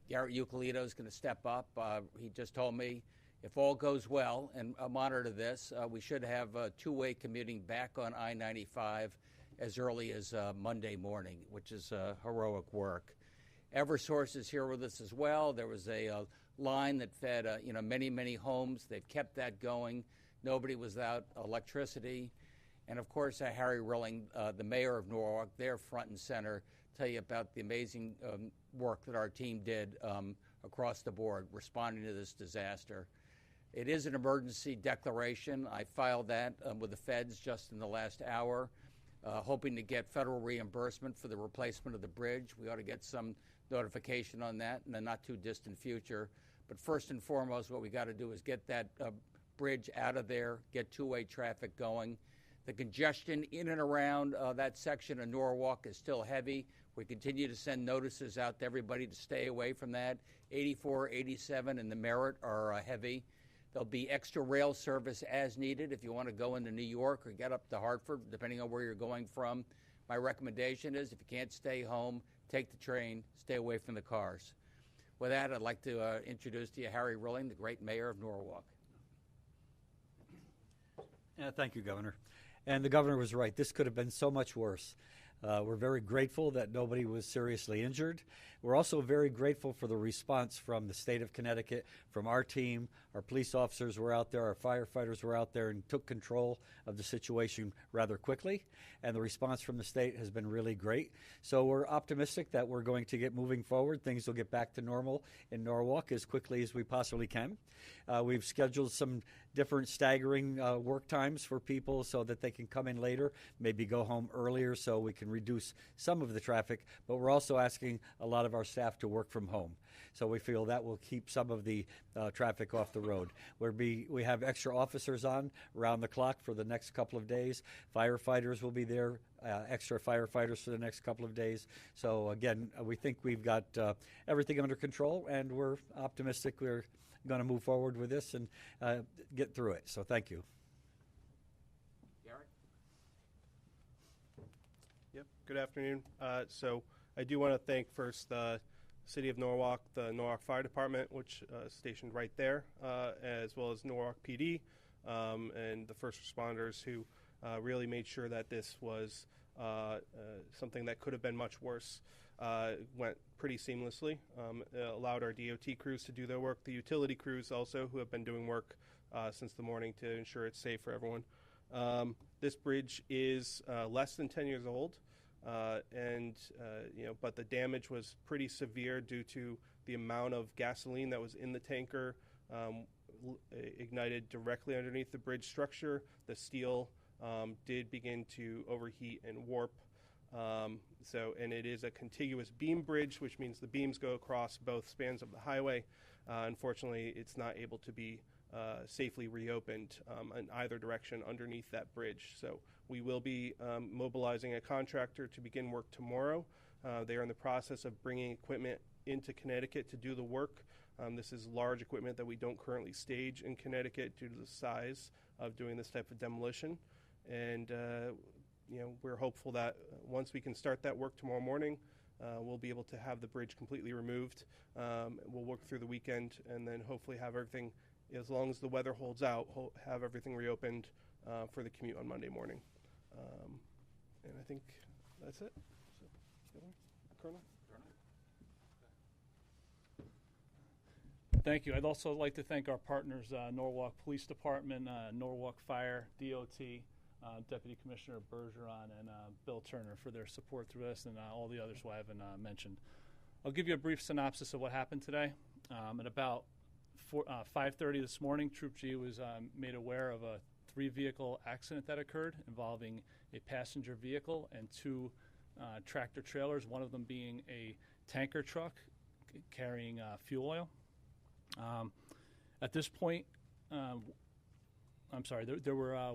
Garrett Euclidito is going to step up. He just told me if all goes well, and I'll monitor this, we should have two-way commuting back on I-95 as early as Monday morning, which is heroic work. Eversource is here with us as well. There was a line that fed many, many homes. They've kept that going. Nobody was without electricity. And of course, Harry Rilling, the mayor of Norwalk, they're front and center, tell you about the amazing work that our team did across the board responding to this disaster. It is an emergency declaration. I filed that with the feds just in the last hour, hoping to get federal reimbursement for the replacement of the bridge. We ought to get some notification on that in the not too distant future. But first and foremost, what we got to do is get that bridge out of there, get two-way traffic going. The congestion in and around that section of Norwalk is still heavy. We continue to send notices out to everybody to stay away from that. 84, 87, and the Merritt are heavy. There'll be extra rail service as needed if you want to go into New York or get up to Hartford, depending on where you're going from. My recommendation is if you can't stay home, take the train, stay away from the cars. With that, I'd like to introduce to you Harry Rilling, the great mayor of Norwalk. Thank you, Governor. And the governor was right. This could have been so much worse. We're very grateful that nobody was seriously injured. We're also very grateful for the response from the state of Connecticut, from our team. Our police officers were out there, our firefighters were out there and took control of the situation rather quickly. And the response from the state has been really great. So we're optimistic that we're going to get moving forward. Things will get back to normal in Norwalk as quickly as we possibly can. We've scheduled some different staggering work times for people so that they can come in later, maybe go home earlier so we can reduce some of the traffic, but we're also asking a lot of our staff to work from home. So we feel that will keep some of the traffic off the road. We have extra officers on around the clock for the next couple of days. Firefighters will be there, extra firefighters for the next couple of days. So again, we think we've got everything under control, and we're optimistic we're going to move forward with this and get through it. So thank you. Garrett? Yep, good afternoon. So I do want to thank first the City of Norwalk, the Norwalk Fire Department, which is stationed right there, as well as Norwalk PD, and the first responders who really made sure that this was something that could have been much worse. Went pretty seamlessly. Allowed our DOT crews to do their work. The utility crews also, who have been doing work since the morning to ensure it's safe for everyone. This bridge is less than 10 years old, but the damage was pretty severe due to the amount of gasoline that was in the tanker, ignited directly underneath the bridge structure. The steel did begin to overheat and warp. And it is a contiguous beam bridge, which means the beams go across both spans of the highway. Unfortunately, it's not able to be safely reopened in either direction underneath that bridge. So we will be mobilizing a contractor to begin work tomorrow. They are in the process of bringing equipment into Connecticut to do the work. This is large equipment that we don't currently stage in Connecticut due to the size of doing this type of demolition. And we're hopeful that once we can start that work tomorrow morning, we'll be able to have the bridge completely removed. We'll work through the weekend and then hopefully have everything, as long as the weather holds out, have everything reopened for the commute on Monday morning. And I think that's it. So, Colonel? Thank you. I'd also like to thank our partners, Norwalk Police Department, Norwalk Fire, DOT, Deputy Commissioner Bergeron, and Bill Turner for their support through this, and all the others who I haven't mentioned. I'll give you a brief synopsis of what happened today. At about 5:30 this morning, Troop G was made aware of a 3-vehicle accident that occurred involving a passenger vehicle and 2 tractor trailers, one of them being a tanker truck carrying fuel oil. At this point, there were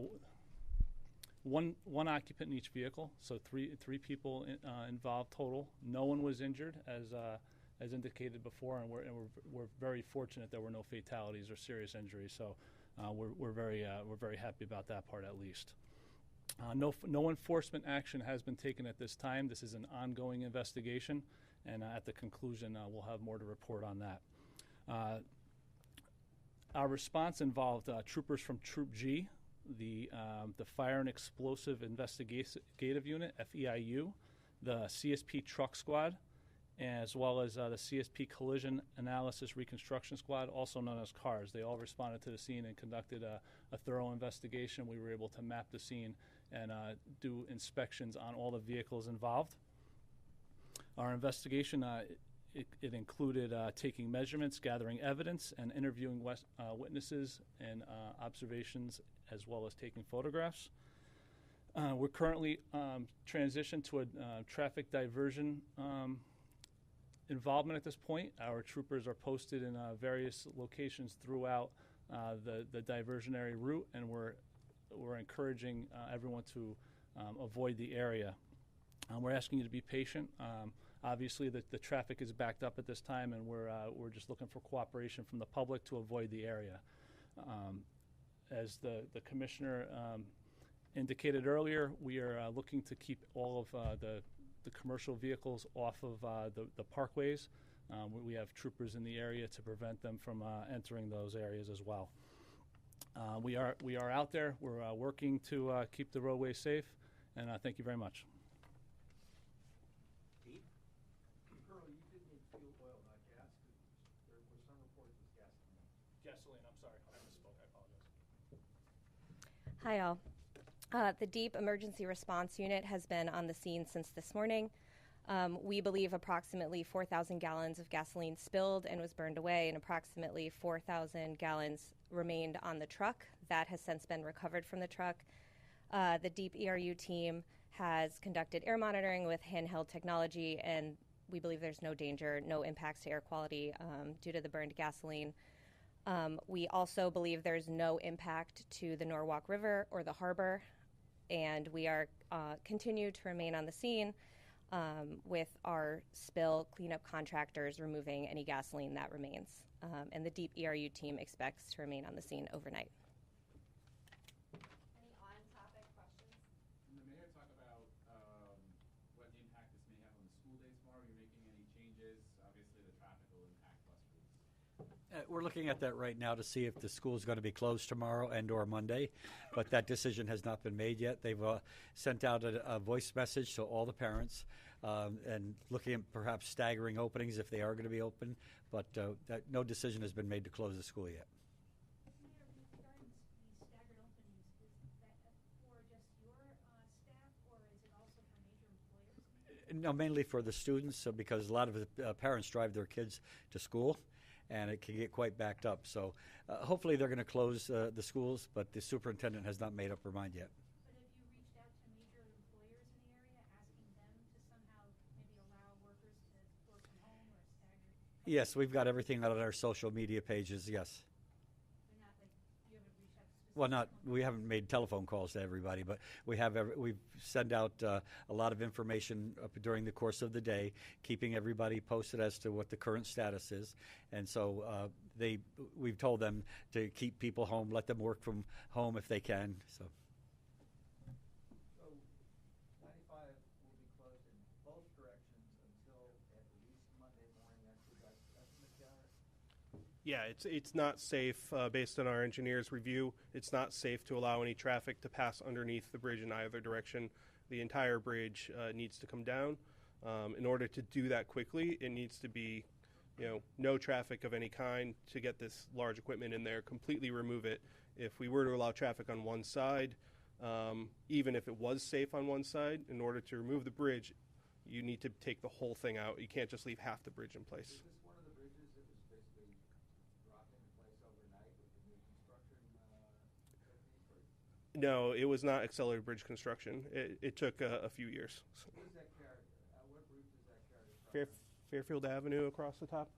one occupant in each vehicle, so three people involved total. No one was injured, as indicated before, and we're very fortunate there were no fatalities or serious injuries. So we're very happy about that part at least. No enforcement action has been taken at this time. This is an ongoing investigation, and at the conclusion, we'll have more to report on that. Our response involved troopers from Troop G, the Fire and Explosive Investigative Unit, FEIU, the CSP Truck Squad, as well as the CSP Collision Analysis Reconstruction Squad, also known as CARS. They all responded to the scene and conducted a thorough investigation. We were able to map the scene and do inspections on all the vehicles involved. Our investigation, it included taking measurements, gathering evidence, and interviewing witnesses and observations, as well as taking photographs. We're currently transitioned to a traffic diversion involvement at this point. Our troopers are posted in various locations throughout the diversionary route, and we're encouraging everyone to avoid the area. We're asking you to be patient. Obviously, the traffic is backed up at this time, and we're just looking for cooperation from the public to avoid the area. As the commissioner indicated earlier, we are looking to keep all of the commercial vehicles off of the parkways. We have troopers in the area to prevent them from entering those areas as well. We are out there. We're working to keep the roadways safe, and thank you very much. Colonel, you did need fuel oil, not gas. There were some reports of gasoline. Gasoline, I'm sorry. I misspoke. I apologize. Hi, all. The Deep Emergency Response Unit has been on the scene since this morning. We believe approximately 4,000 gallons of gasoline spilled and was burned away, and approximately 4,000 gallons remained on the truck. That has since been recovered from the truck. The Deep ERU team has conducted air monitoring with handheld technology, and we believe there's no danger, no impacts to air quality due to the burned gasoline. We also believe there's no impact to the Norwalk River or the harbor, and we are continue to remain on the scene with our spill cleanup contractors removing any gasoline that remains. And the Deep ERU team expects to remain on the scene overnight. Any on-topic questions? Can the mayor talk about what impact this may have on the school day tomorrow? Are you making any changes? Obviously, the traffic will impact bus routes. We're looking at that right now to see if the school is going to be closed tomorrow and or Monday, but that decision has not been made yet. They've sent out a voice message to all the parents and looking at perhaps staggering openings if they are going to be open, but no decision has been made to close the school yet. Mayor, regarding these staggered openings, is that for just your staff, or is it also for major employers? No, mainly for the students, because a lot of the parents drive their kids to school, and it can get quite backed up. So hopefully they're going to close the schools, but the superintendent has not made up her mind yet. But have you reached out to major employers in the area, asking them to somehow maybe allow workers to work from home or staggered? Yes, we've got everything out on our social media pages, yes. They're not like, you haven't reached out to Well, we haven't made telephone calls to everybody, but we send out a lot of information during the course of the day, keeping everybody posted as to what the current status is. And so we've told them to keep people home, let them work from home if they can. So 95 will be closed in both directions until at least Monday morning. That's your guys' estimate, Garrett? Yeah, it's not safe, based on our engineer's review. It's not safe to allow any traffic to pass underneath the bridge in either direction. The entire bridge needs to come down. In order to do that quickly, it needs to be, no traffic of any kind to get this large equipment in there, completely remove it. If we were to allow traffic on one side, even if it was safe on one side, in order to remove the bridge, you need to take the whole thing out. You can't just leave half the bridge in place. Is this one of the bridges that was basically dropped into place overnight with the new construction technique? No, it was not accelerated bridge construction. It took a few years. Who does that carry? What route does that carry? Fairfield Avenue across the top,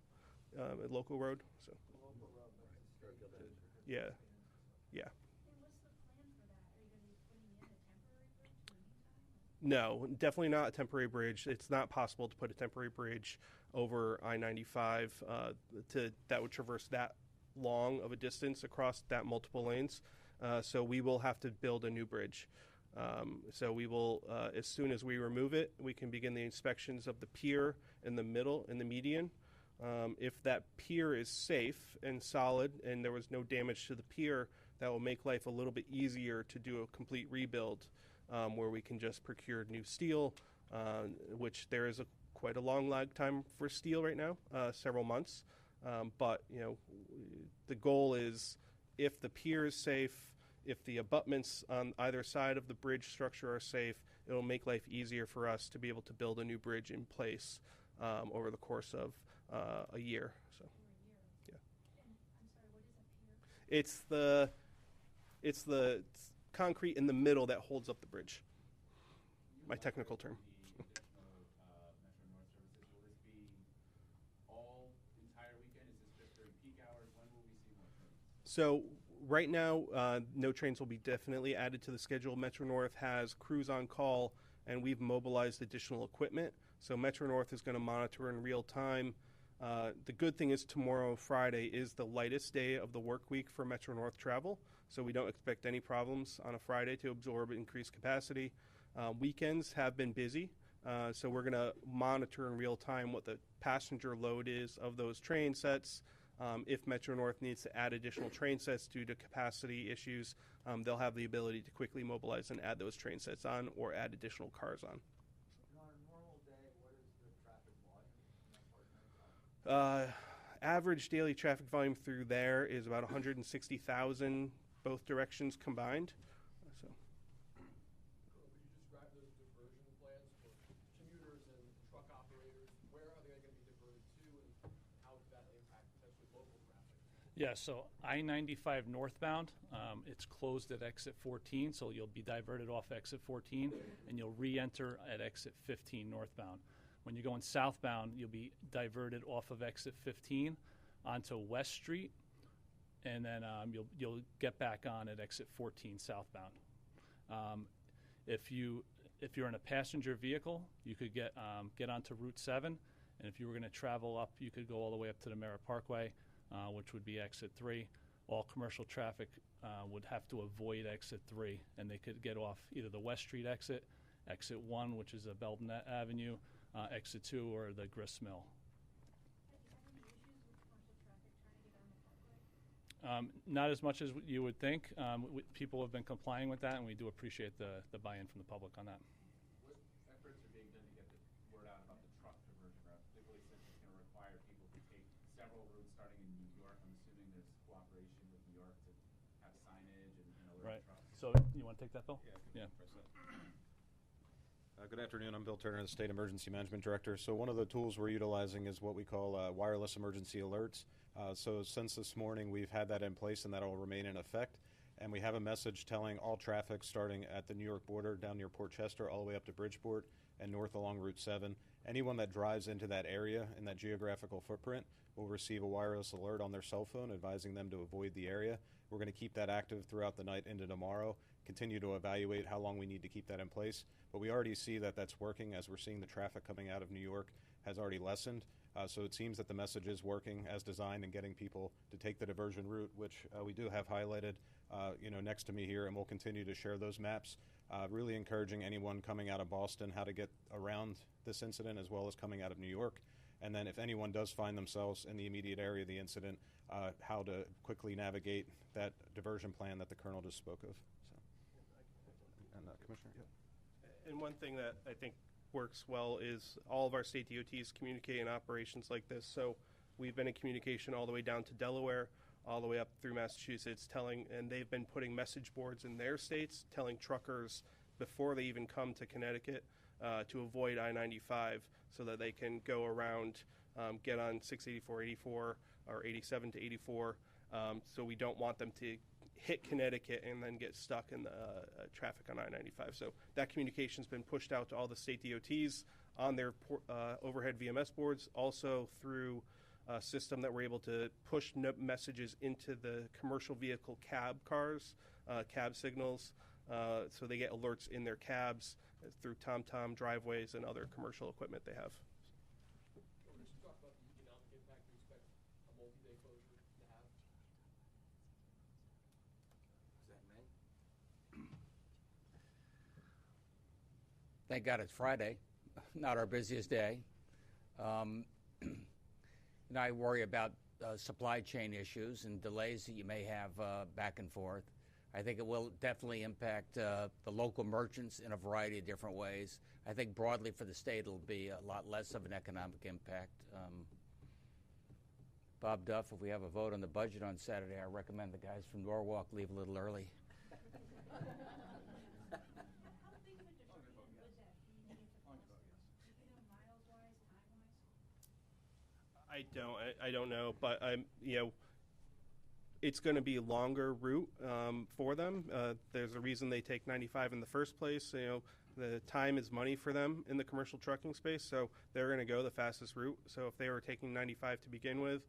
a local road. So, Local road, but it's Fairfield Avenue. yeah. And what's the plan for that? Are you going to be putting in a temporary bridge in the meantime? No, definitely not a temporary bridge. It's not possible to put a temporary bridge over I-95 that would traverse that long of a distance across that multiple lanes. So we will have to build a new bridge. So we will, as soon as we remove it, we can begin the inspections of the pier in the middle, in the median. If that pier is safe and solid and there was no damage to the pier, that will make life a little bit easier to do a complete rebuild, where we can just procure new steel, which there is quite a long lag time for steel right now, several months. But the goal is, if the pier is safe, if the abutments on either side of the bridge structure are safe, it'll make life easier for us to be able to build a new bridge in place over the course of a year. So, yeah. And I'm sorry, what is a pier? It's the concrete in the middle that holds up the bridge. My technical term. The additional Metro North services, will this be all entire weekend? Is this just during peak hours? When will we see more trains? So right now, no trains will be definitely added to the schedule. Metro North has crews on call, and we've mobilized additional equipment. So Metro North is going to monitor in real time. The good thing is tomorrow, Friday, is the lightest day of the work week for Metro North travel. So we don't expect any problems on a Friday to absorb increased capacity. Weekends have been busy. So we're going to monitor in real time what the passenger load is of those train sets. If Metro North needs to add additional train sets due to capacity issues, they'll have the ability to quickly mobilize and add those train sets on or add additional cars on. And on a normal day, what is the traffic volume in that part of Norwalk? Average daily traffic volume through there is about 160,000, both directions combined. So. Would you describe those diversion plans for commuters and truck operators? Where are they going to be diverted to, and how could that impact potentially local traffic? Yeah, so I-95 northbound, it's closed at exit 14, so you'll be diverted off exit 14, and you'll re-enter at exit 15 northbound. When you're going southbound, you'll be diverted off of exit 15 onto West Street, and then you'll get back on at exit 14 southbound. If you're in a passenger vehicle, you could get onto Route 7, and if you were going to travel up, you could go all the way up to the Merritt Parkway, which would be exit 3. All commercial traffic would have to avoid exit 3, and they could get off either the West Street exit, exit 1, which is a Belden Avenue, exit 2, or the Grist Mill. Have you had any issues with commercial traffic trying to get on the parkway? Not as much as you would think. People have been complying with that, and we do appreciate the buy-in from the public on that. What efforts are being done to get the word out about the truck diversion route, particularly since it's going to require people to take several routes starting in New York? I'm assuming there's cooperation with New York to have signage and alert Right. trucks. So you want to take that, Bill? Yeah. Press that. Good afternoon. I'm Bill Turner, the State Emergency Management Director. So one of the tools we're utilizing is what we call wireless emergency alerts. So since this morning, we've had that in place, and that will remain in effect. And we have a message telling all traffic starting at the New York border down near Port Chester all the way up to Bridgeport and north along Route 7. Anyone that drives into that area in that geographical footprint will receive a wireless alert on their cell phone advising them to avoid the area. We're going to keep that active throughout the night into tomorrow, continue to evaluate how long we need to keep that in place. But we already see that that's working, as we're seeing the traffic coming out of New York has already lessened. So it seems that the message is working as designed and getting people to take the diversion route, which we do have highlighted next to me here, and we'll continue to share those maps, really encouraging anyone coming out of Boston how to get around this incident as well as coming out of New York. And then if anyone does find themselves in the immediate area of the incident, how to quickly navigate that diversion plan that the Colonel just spoke of. So, and Commissioner? And one thing that I think works well is all of our state DOTs communicate in operations like this. So we've been in communication all the way down to Delaware, all the way up through Massachusetts, and they've been putting message boards in their states telling truckers before they even come to Connecticut to avoid I-95 so that they can go around, get on 684, 84, or 87 to 84. So we don't want them to hit Connecticut and then get stuck in the traffic on I-95. So that communication's been pushed out to all the state DOTs on their overhead VMS boards, also through a system that we're able to push messages into the commercial vehicle cab cars, cab signals, so they get alerts in their cabs through TomTom driveways and other commercial equipment they have. Can you talk about the economic impact you expect a multi-day closure to have? Is that May? Thank God it's Friday, not our busiest day. And I worry about supply chain issues and delays that you may have back and forth. I think it will definitely impact the local merchants in a variety of different ways. I think broadly for the state it'll be a lot less of an economic impact. Bob Duff, if we have a vote on the budget on Saturday, I recommend the guys from Norwalk leave a little early. How big of a diversion would that be if it was, miles-wise, time-wise? I don't know, but it's going to be a longer route for them. There's a reason they take 95 in the first place. The time is money for them in the commercial trucking space, so they're going to go the fastest route. So if they were taking 95 to begin with,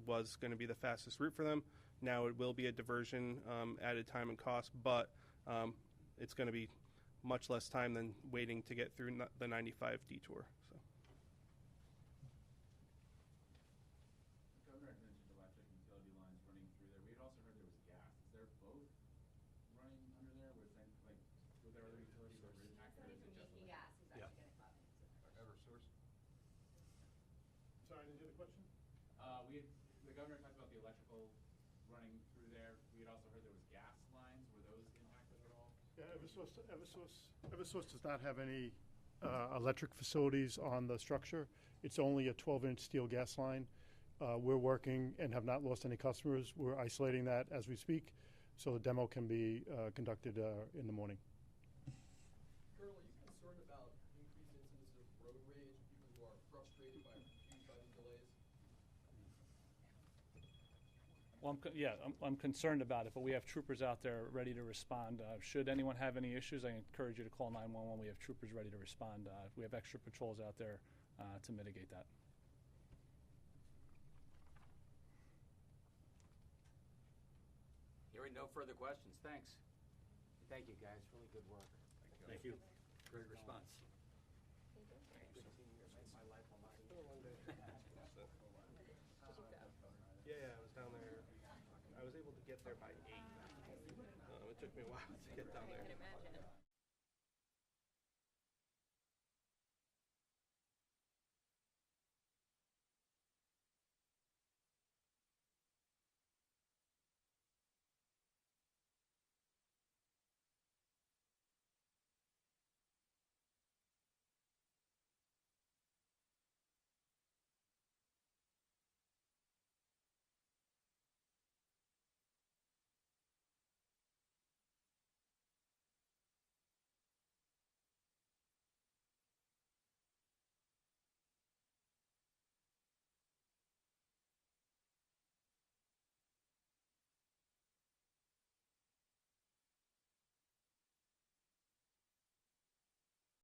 was going to be the fastest route for them. Now it will be a diversion, added time and cost, but it's going to be much less time than waiting to get through the 95 detour. So. The governor had mentioned electric and utility lines running through there. We had also heard there was gas. Is there both running under there? Were there other utilities that were impacted, or is it just gas is actually going to come in. Eversource? Sorry, I didn't hear the question. The governor talked about the electrical running through there. We had also heard there was gas lines. Were those impacted at all? Yeah, Eversource does not have any electric facilities on the structure. It's only a 12-inch steel gas line. We're working and have not lost any customers. We're isolating that as we speak, so the demo can be conducted in the morning. Colonel, are you concerned about increased incidences of road rage, people who are frustrated by confused by these delays? Well, I'm concerned about it, but we have troopers out there ready to respond. Should anyone have any issues, I encourage you to call 911. We have troopers ready to respond. We have extra patrols out there to mitigate that. Hearing no further questions, thanks. Thank you, guys. Really good work. Thank you. Great response. Yeah, I was down there. I was able to get there by 8. It took me a while to get down there. I can imagine.